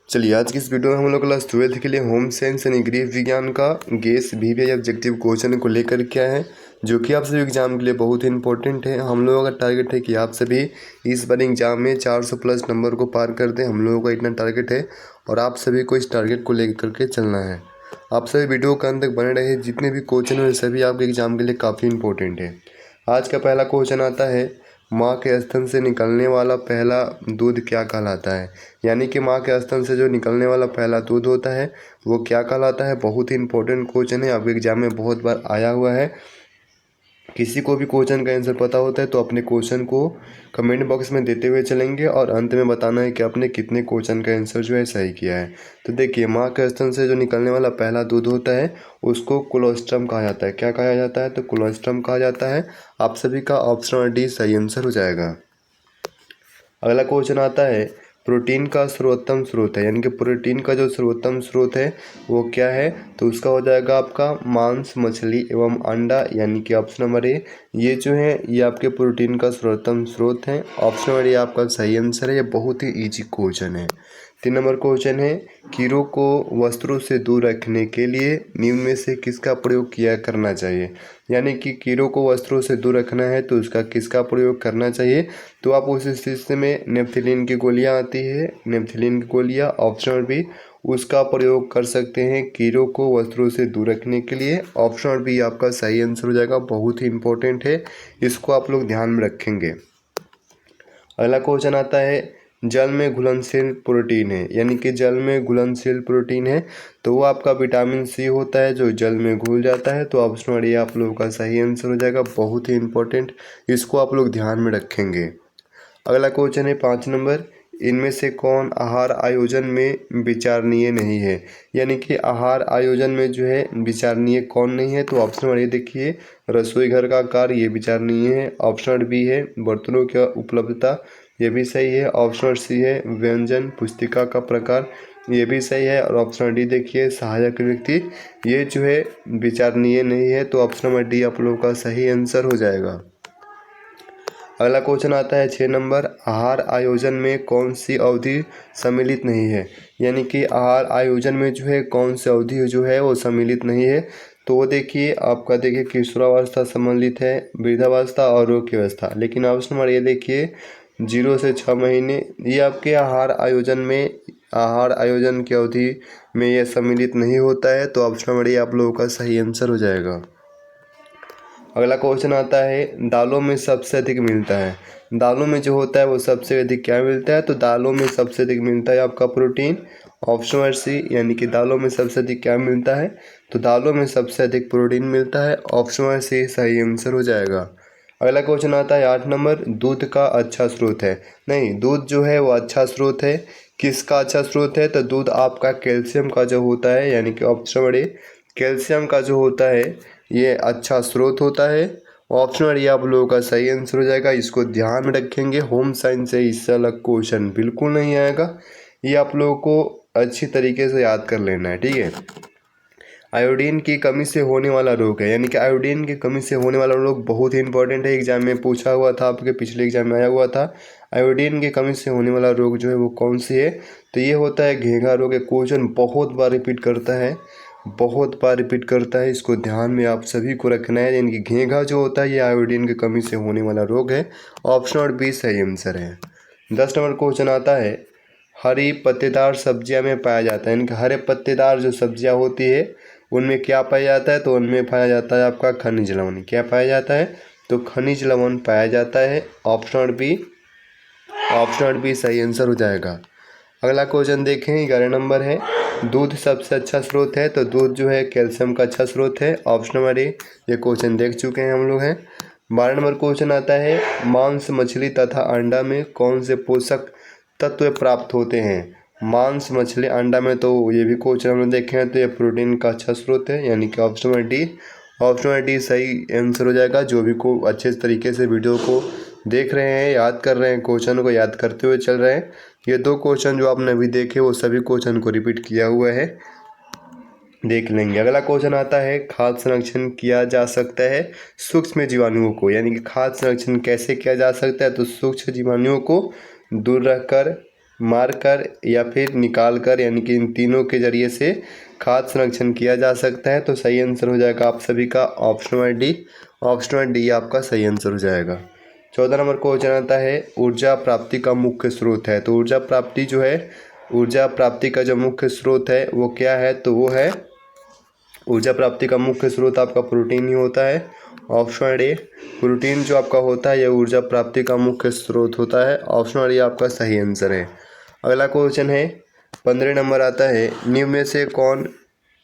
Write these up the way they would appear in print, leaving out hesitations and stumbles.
चलिए आज की इस वीडियो में हम लोग क्लास 12th के लिए होम साइंस यानी गृह विज्ञान का गेस वीवीआई ऑब्जेक्टिव क्वेश्चन को लेकर के आए हैं, जो कि आप सभी एग्जाम के लिए बहुत ही इंपॉर्टेंट है। हम लोगों का टारगेट है कि आप सभी इस बार एग्जाम में 400 प्लस नंबर को पार कर दें। हम लोगों का इतना टारगेट है और आप सभी को इस टारगेट को लेकर के चलना है। आप सभी वीडियो के अंत तक बने रहे। जितने भी क्वेश्चन हैं सभी आपके एग्जाम के लिए काफ़ी इंपॉर्टेंट है। आज का पहला क्वेश्चन आता है, माँ के स्तन से निकलने वाला पहला दूध क्या कहलाता है। यानी कि माँ के स्तन से जो निकलने वाला पहला दूध होता है वो क्या कहलाता है। बहुत ही इंपॉर्टेंट क्वेश्चन है, आपके एग्जाम में बहुत बार आया हुआ है। किसी को भी क्वेश्चन का आंसर पता होता है तो अपने क्वेश्चन को कमेंट बॉक्स में देते हुए चलेंगे और अंत में बताना है कि आपने कितने क्वेश्चन का आंसर जो है सही किया है। तो देखिए, माँ के स्तन से जो निकलने वाला पहला दूध होता है उसको कोलोस्ट्रम कहा जाता है। क्या कहा जाता है? तो कोलोस्ट्रम कहा जाता है। आप सभी का ऑप्शन डी सही आंसर हो जाएगा। अगला क्वेश्चन आता है, प्रोटीन का सर्वोत्तम स्रोत है, यानी कि प्रोटीन का जो सर्वोत्तम स्रोत है वो क्या है। तो उसका हो जाएगा आपका मांस, मछली एवं अंडा, यानी कि ऑप्शन नंबर ए। ये जो है ये आपके प्रोटीन का सर्वोत्तम स्रोत है। ऑप्शन नंबर ए आपका सही आंसर है। ये बहुत ही इजी क्वेश्चन है। 3 नंबर क्वेश्चन है, कीड़ों को वस्त्रों से दूर रखने के लिए निम्न में से किसका प्रयोग किया करना चाहिए। यानी कि कीड़ों को वस्त्रों से दूर रखना है तो उसका किसका प्रयोग करना चाहिए। तो आप उस स्थिति में नेपथिलीन की गोलियां आती है, नेपथिलीन की गोलियां, ऑप्शन बी, उसका प्रयोग कर सकते हैं कीड़ों को वस्त्रों से दूर रखने के लिए। ऑप्शन बी आपका सही आंसर हो जाएगा। बहुत ही इंपॉर्टेंट है, इसको आप लोग ध्यान में रखेंगे। अगला क्वेश्चन आता है, जल में घुलनशील प्रोटीन है, यानी कि जल में घुलनशील प्रोटीन है तो वो आपका विटामिन सी होता है जो जल में घुल जाता है। तो ऑप्शन ये आप लोगों का सही आंसर हो जाएगा। बहुत ही इंपॉर्टेंट, इसको आप लोग ध्यान में रखेंगे। अगला क्वेश्चन है 5 नंबर, इनमें से कौन आहार आयोजन में विचारणीय नहीं है। यानी कि आहार आयोजन में जो है विचारणीय कौन नहीं है। तो ऑप्शन नंबर ये देखिए, रसोई घर का कार्य ये विचारणीय है। ऑप्शन बी है बर्तनों की उपलब्धता, ये भी सही है। ऑप्शन सी है व्यंजन पुस्तिका का प्रकार, ये भी सही है। और ऑप्शन डी देखिए सहायक व्यक्ति, ये जो है विचारणीय नहीं है। तो ऑप्शन नंबर डी आप लोगों का सही आंसर हो जाएगा। अगला क्वेश्चन आता है 6 नंबर, आहार आयोजन में कौन सी अवधि सम्मिलित नहीं है। यानी कि आहार आयोजन में जो है कौन सी अवधि जो है वो सम्मिलित नहीं है। तो वो देखिए आपका, देखिए किशोरावस्था सम्मिलित है, वृद्धावस्था और रोग्यावस्था। लेकिन ऑप्शन नंबर ये देखिए 0 से 6 महीने, ये आपके आहार आयोजन में, आहार आयोजन की अवधि में ये सम्मिलित नहीं होता है। तो ऑप्शन नंबर ये आप लोगों का सही आंसर हो जाएगा। अगला क्वेश्चन आता है, दालों में सबसे अधिक मिलता है। दालों में जो होता है वो सबसे अधिक क्या मिलता है। तो दालों में सबसे अधिक मिलता है आपका प्रोटीन। ऑप्शन नंबर सी, यानी कि दालों में सबसे अधिक क्या मिलता है। तो दालों में सबसे अधिक प्रोटीन मिलता है। ऑप्शन नंबर सी सही आंसर हो जाएगा। अगला क्वेश्चन आता है 8 नंबर, दूध का अच्छा स्रोत है। नहीं, दूध जो है वो अच्छा स्रोत है। किसका अच्छा स्रोत है। तो दूध आपका कैल्शियम का जो होता है, यानी कि ऑप्शन नंबर ए, कैल्शियम का जो होता है ये अच्छा स्रोत होता है। ऑप्शन नंबर ये आप लोगों का सही आंसर हो जाएगा। इसको ध्यान में रखेंगे, होम साइंस से इससे अलग क्वेश्चन बिल्कुल नहीं आएगा। ये आप लोगों को अच्छी तरीके से याद कर लेना है, ठीक है। आयोडीन की कमी से होने वाला रोग है, यानी कि आयोडीन की कमी से होने वाला रोग बहुत ही इंपॉर्टेंट है। एग्जाम में पूछा हुआ था, आपके पिछले एग्जाम में आया हुआ था। आयोडीन की कमी से होने वाला रोग जो है वो कौन सी है। तो ये होता है घेंघा रोग। एक क्वेश्चन बहुत बार रिपीट करता है, बहुत बार रिपीट करता है, इसको ध्यान में आप सभी को रखना है। यानी कि घेंघा जो होता है ये आयोडीन की कमी से होने वाला रोग है। ऑप्शन नंबर बी सही आंसर है। 10 नंबर क्वेश्चन आता है, हरी पत्तेदार सब्जियां में पाया जाता है। यानी कि हरे पत्तेदार जो सब्जियां होती है उनमें क्या पाया जाता है। तो उनमें पाया जाता है आपका खनिज लवण। क्या पाया जाता है। तो खनिज लवण पाया जाता है। ऑप्शन बी, ऑप्शन बी सही आंसर हो जाएगा। अगला क्वेश्चन देखें, 11 नंबर है, दूध सबसे अच्छा स्रोत है। तो दूध जो है कैल्शियम का अच्छा स्रोत है। ऑप्शन नंबर ए, ये क्वेश्चन देख चुके हैं हम लोग हैं। 12 नंबर क्वेश्चन आता है, मांस, मछली तथा अंडा में कौन से पोषक तत्व प्राप्त होते हैं। मांस, मछली, अंडा में तो ये भी क्वेश्चन हम लोग देखे हैं। तो ये प्रोटीन का अच्छा स्रोत है, यानी कि option number D, option number D सही आंसर हो जाएगा। जो भी को अच्छे तरीके से वीडियो को देख रहे हैं, याद कर रहे हैं, क्वेश्चन को याद करते हुए चल रहे हैं, ये 2 क्वेश्चन जो आपने अभी देखे वो सभी क्वेश्चन को रिपीट किया हुआ है, देख लेंगे। अगला क्वेश्चन आता है, खाद्य संरक्षण किया जा सकता है सूक्ष्म जीवाणुओं को। यानी कि खाद्य संरक्षण कैसे किया जा सकता है। तो सूक्ष्म जीवाणुओं को दूर रखकर मार कर या फिर निकाल कर, यानी कि इन तीनों के जरिए से खाद्य संरक्षण किया जा सकता है। तो सही आंसर हो जाएगा आप सभी का option number D. Option number D आपका सही आंसर हो जाएगा। 14 नंबर क्वेश्चन आता है ऊर्जा प्राप्ति का मुख्य स्रोत है। तो ऊर्जा प्राप्ति जो है, ऊर्जा प्राप्ति का जो मुख्य स्रोत है वो क्या है, तो वो है ऊर्जा प्राप्ति का मुख्य स्रोत आपका प्रोटीन ही होता है। ऑप्शन ए, प्रोटीन जो आपका होता है यह ऊर्जा प्राप्ति का मुख्य स्रोत होता है। ऑप्शन ए आपका सही आंसर है। अगला क्वेश्चन है 15 नंबर आता है निम्न में से कौन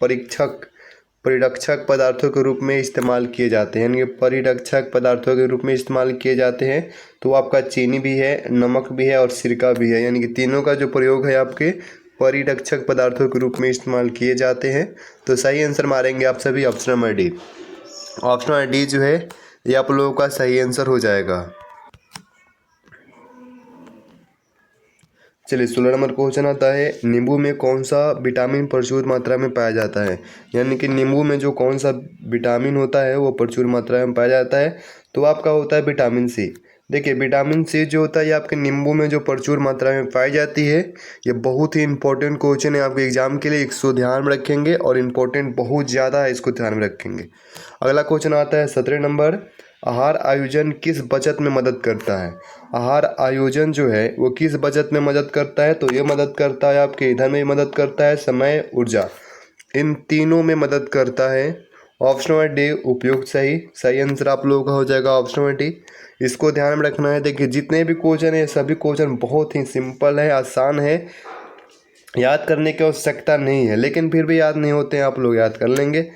परिरक्षक पदार्थों के रूप में इस्तेमाल किए जाते हैं, यानी कि परिरक्षक पदार्थों के रूप में इस्तेमाल किए जाते हैं। तो आपका चीनी भी है, नमक भी है और सिरका भी है, यानी कि तीनों का जो प्रयोग है आपके परिरक्षक पदार्थों के रूप में इस्तेमाल किए जाते हैं। तो सही आंसर मारेंगे आप सभी option number D. Option number D जो है ये आप लोगों का सही आंसर हो जाएगा। चलिए 16 नंबर क्वेश्चन आता है नींबू में कौन सा विटामिन प्रचुर मात्रा में पाया जाता है, यानी कि नींबू में जो कौन सा विटामिन होता है वो प्रचुर मात्रा में पाया जाता है। तो आपका होता है विटामिन सी। देखिए विटामिन सी जो होता है ये आपके नींबू में जो प्रचुर मात्रा में पाई जाती है, ये बहुत ही इंपॉर्टेंट क्वेश्चन है आपके एग्जाम के लिए। इसको ध्यान में रखेंगे और इम्पोर्टेंट बहुत ज़्यादा है, इसको ध्यान में रखेंगे। अगला क्वेश्चन आता है 17 नंबर आहार आयोजन किस बचत में मदद करता है। आहार आयोजन जो है वो किस बचत में मदद करता है, तो ये मदद करता है आपके ईंधन में मदद करता है, समय, ऊर्जा, इन तीनों में मदद करता है। ऑप्शन नंबर डी उपयुक्त सही आंसर आप लोगों का हो जाएगा ऑप्शन नंबर डी। इसको ध्यान में रखना है। देखिए जितने भी क्वेश्चन है सभी क्वेश्चन बहुत ही सिंपल है, आसान है, याद करने की आवश्यकता नहीं है, लेकिन फिर भी याद नहीं होते हैं, आप लोग याद कर लेंगे।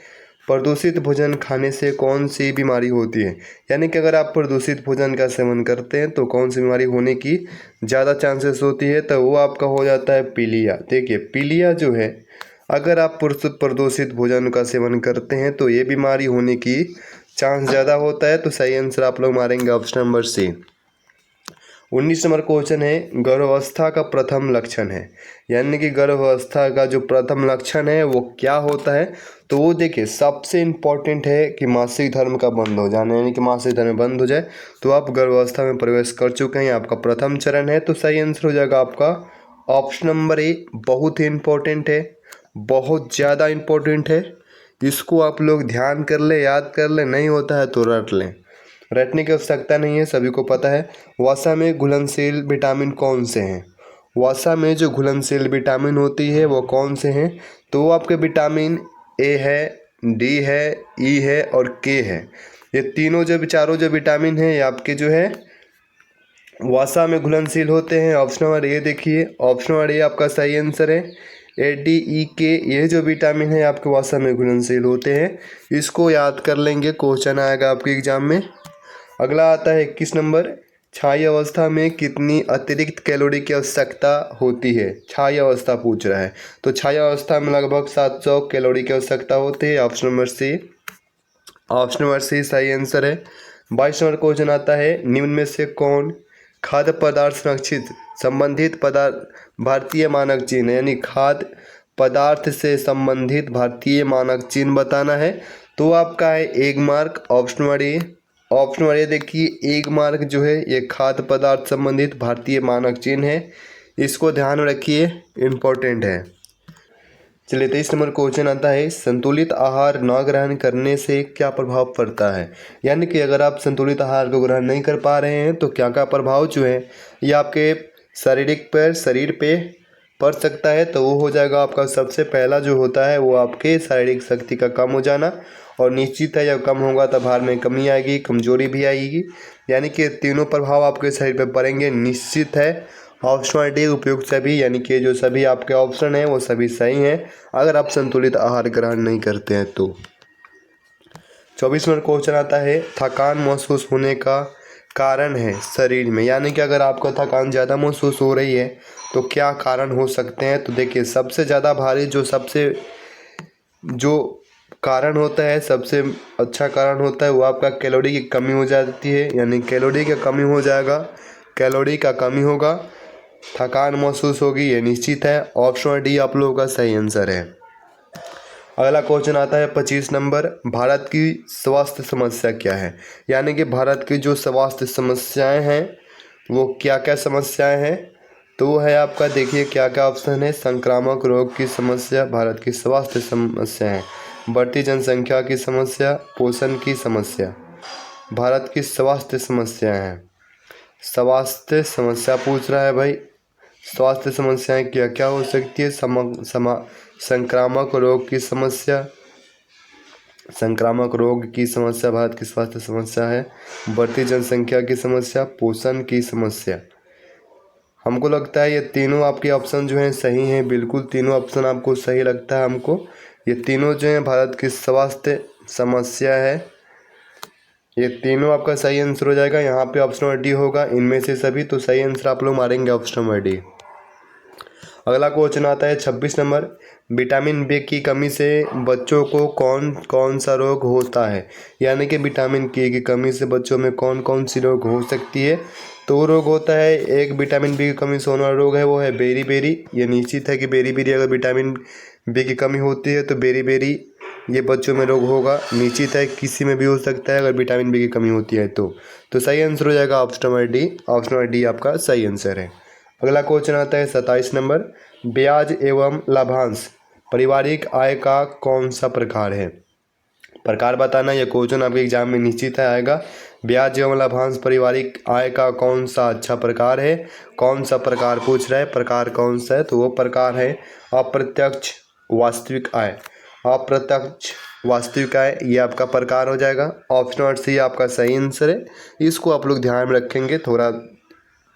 प्रदूषित भोजन खाने से कौन सी बीमारी होती है, यानी कि अगर आप प्रदूषित भोजन का सेवन करते हैं तो कौन सी बीमारी होने की ज़्यादा चांसेस होती है, तो वो आपका हो जाता है पीलिया। देखिए पीलिया जो है अगर आप प्रदूषित भोजन का सेवन करते हैं तो ये बीमारी होने की चांस ज़्यादा होता है। तो सही आंसर आप लोग मारेंगे option number C. 19 number question है गर्भावस्था का प्रथम लक्षण है, यानी कि गर्भावस्था का जो प्रथम लक्षण है वो क्या होता है, तो वो देखिए सबसे इम्पॉर्टेंट है कि मासिक धर्म का बंद हो जाना, यानी कि मासिक धर्म बंद हो जाए तो आप गर्भावस्था में प्रवेश कर चुके हैं, आपका प्रथम चरण है। तो सही आंसर हो जाएगा आपका ऑप्शन नंबर ए। बहुत ही इम्पोर्टेंट है, बहुत ज़्यादा इम्पोर्टेंट है, इसको आप लोग ध्यान कर ले, याद कर ले, नहीं होता है तो रट लें, रटने की आवश्यकता नहीं है, सभी को पता है। वसा में घुलनशील विटामिन कौन से हैं, वसा में जो घुलनशील विटामिन होती है वो कौन से हैं, तो वो आपके विटामिन ए है, डी है, ई है और के है। ये तीनों जो चारों जो विटामिन हैं ये आपके जो है वसा में घुलनशील होते हैं। ऑप्शन नंबर ए देखिए, ऑप्शन नंबर ए आपका सही आंसर है। ए, डी, ई, के ये जो विटामिन है आपके वसा में घुलनशील होते हैं, इसको याद कर लेंगे, क्वेश्चन आएगा आपके एग्जाम में। अगला आता है 21 नंबर क्षय अवस्था में कितनी अतिरिक्त कैलोरी की आवश्यकता होती है, क्षय अवस्था पूछ रहा है। तो क्षय अवस्था में लगभग 700 कैलोरी की आवश्यकता होती है। Option number C, option number C सही आंसर है। 22 नंबर क्वेश्चन आता है निम्न में से कौन खाद्य पदार्थ संरक्षित संबंधित पदार्थ भारतीय मानक चिन्ह, यानी खाद्य पदार्थ से संबंधित भारतीय मानक चिन्ह बताना है। तो आपका है egg mark. Option number A, option number A देखिए एग मार्क जो है ये खाद्य पदार्थ संबंधित भारतीय मानक चिन्ह है, इसको ध्यान रखिए, इम्पोर्टेंट है। चलिए 23 नंबर क्वेश्चन आता है संतुलित आहार न ग्रहण करने से क्या प्रभाव पड़ता है, यानी कि अगर आप संतुलित आहार को ग्रहण नहीं कर पा रहे हैं तो क्या क्या प्रभाव जो है ये आपके शरीर पे पड़ सकता है। तो वो हो जाएगा आपका सबसे पहला जो होता है वो आपके शारीरिक शक्ति का कम हो जाना, और निश्चित है जब कम होगा तब भार में कमी आएगी, कमजोरी भी आएगी, यानी कि तीनों प्रभाव आपके शरीर पर पड़ेंगे, निश्चित है। ऑप्शन डी उपयुक्त सभी, यानी कि जो सभी आपके ऑप्शन हैं वो सभी सही हैं अगर आप संतुलित आहार ग्रहण नहीं करते हैं तो। 24 नंबर क्वेश्चन आता है थकान महसूस होने का कारण है शरीर में, यानी कि अगर आपको थकान ज़्यादा महसूस हो रही है तो क्या कारण हो सकते हैं। तो देखिए सबसे ज़्यादा भारी जो कारण होता है, सबसे अच्छा कारण होता है वो आपका कैलोरी की कमी हो जाती है, यानी कैलोरी की कमी हो जाएगा, कैलोरी का कमी होगा, थकान महसूस होगी, ये निश्चित है। ऑप्शन डी आप लोगों का सही आंसर है। अगला क्वेश्चन आता है 25 नंबर भारत की स्वास्थ्य समस्या क्या है, यानी कि भारत की जो स्वास्थ्य समस्याएं हैं वो क्या क्या समस्याएं हैं। तो वो है आपका, देखिए क्या क्या ऑप्शन है। संक्रामक रोग की समस्या, भारत की स्वास्थ्य समस्या है, बढ़ती जनसंख्या की समस्या, पोषण की समस्या, भारत की स्वास्थ्य समस्या है। स्वास्थ्य समस्या पूछ रहा है भाई, स्वास्थ्य समस्याएं क्या क्या हो सकती है। संक्रामक रोग की समस्या, संक्रामक रोग की समस्या भारत की स्वास्थ्य समस्या है। बढ़ती जनसंख्या की समस्या, पोषण की समस्या। हमको लगता है ये तीनों आपके ऑप्शन जो हैं सही हैं, बिल्कुल तीनों ऑप्शन आपको सही लगता है हमको। ये तीनों जो हैं भारत की स्वास्थ्य समस्या है, ये तीनों आपका सही आंसर हो जाएगा। यहाँ पे ऑप्शन नंबर डी होगा इनमें से सभी, तो सही आंसर आप लोग मारेंगे ऑप्शन नंबर डी। अगला क्वेश्चन आता है 26 नंबर, विटामिन बी की कमी से बच्चों को कौन कौन सा रोग होता है। यानी कि विटामिन के की कमी से बच्चों में कौन कौन सी रोग हो सकती है। तो वो रोग होता है, एक विटामिन बी की कमी से होने वाला रोग है वो है बेरी। ये निश्चित है कि बेरी अगर विटामिन बी की कमी होती है तो बेरी ये बच्चों में रोग होगा, निश्चित है। किसी में भी हो सकता है अगर विटामिन बी की कमी होती है तो सही आंसर हो जाएगा option number D. Option number D आपका सही आंसर है। अगला क्वेश्चन आता है 27 नंबर, ब्याज एवं लाभांश पारिवारिक आय का कौन सा प्रकार है। प्रकार बताना, यह क्वेश्चन आपके एग्जाम में निश्चित है आएगा। ब्याज एवं लाभांश पारिवारिक आय का कौन सा अच्छा प्रकार है। कौन सा प्रकार पूछ रहा है, प्रकार कौन सा है, तो वो प्रकार है अप्रत्यक्ष वास्तविक आय। अप्रत्यक्ष वास्तविक आय ये आपका प्रकार हो जाएगा। ऑप्शन नंबर सी आपका सही आंसर है। इसको आप लोग ध्यान में रखेंगे, थोड़ा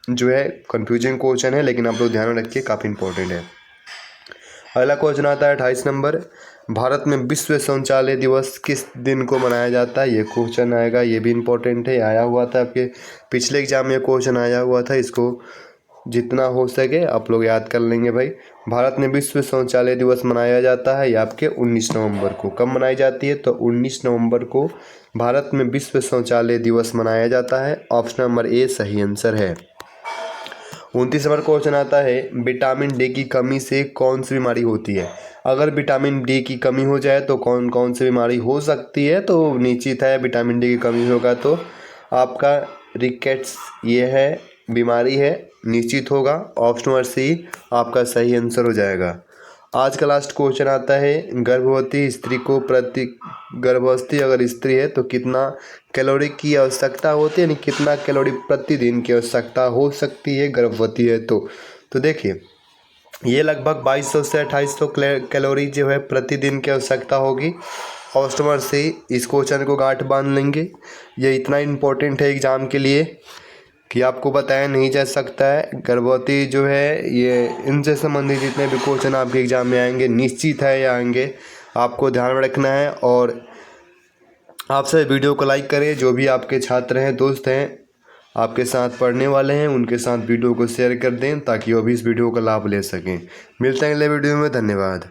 जो है कंफ्यूजिंग क्वेश्चन है, लेकिन आप लोग ध्यान रखिए, काफ़ी इंपॉर्टेंट है। अगला क्वेश्चन आता है 28 नंबर, भारत में विश्व शौचालय दिवस किस दिन को मनाया जाता है। ये क्वेश्चन आएगा, ये भी इम्पोर्टेंट है, आया हुआ था आपके पिछले एग्जाम में क्वेश्चन आया हुआ था। इसको जितना हो सके आप लोग याद कर लेंगे भाई। भारत में विश्व शौचालय दिवस मनाया जाता है ये आपके 19 नवंबर को। कब मनाई जाती है, तो 19 नवंबर को भारत में विश्व शौचालय दिवस मनाया जाता है। ऑप्शन नंबर ए सही आंसर है। 29 नंबर क्वेश्चन आता है, विटामिन डी की कमी से कौन सी बीमारी होती है। अगर विटामिन डी की कमी हो जाए तो कौन कौन सी बीमारी हो सकती है, तो निश्चित है विटामिन डी की कमी होगा तो आपका रिकेट्स ये है बीमारी है, निश्चित होगा। ऑप्शन नंबर सी आपका सही आंसर हो जाएगा। आज का लास्ट क्वेश्चन आता है, गर्भवती स्त्री को गर्भवती अगर स्त्री है तो कितना कैलोरी की आवश्यकता होती है, यानी कितना कैलोरी प्रतिदिन की आवश्यकता हो सकती है गर्भवती है तो देखिए ये लगभग 2200 से 2800 कैलोरी जो है प्रतिदिन की आवश्यकता होगी। ऑप्शन नंबर सी, इस क्वेश्चन को गांठ बांध लेंगे। ये इतना इम्पोर्टेंट है एग्जाम के लिए कि आपको बताया नहीं जा सकता है। गर्भवती जो है ये इनसे संबंधित जितने भी क्वेश्चन आपके एग्जाम में आएंगे निश्चित है ये आएंगे, आपको ध्यान में रखना है। और आपसे वीडियो को लाइक करें, जो भी आपके छात्र हैं, दोस्त हैं, आपके साथ पढ़ने वाले हैं, उनके साथ वीडियो को शेयर कर दें ताकि वो भी इस वीडियो का लाभ ले सकें। मिलते हैं अगले वीडियो में, धन्यवाद।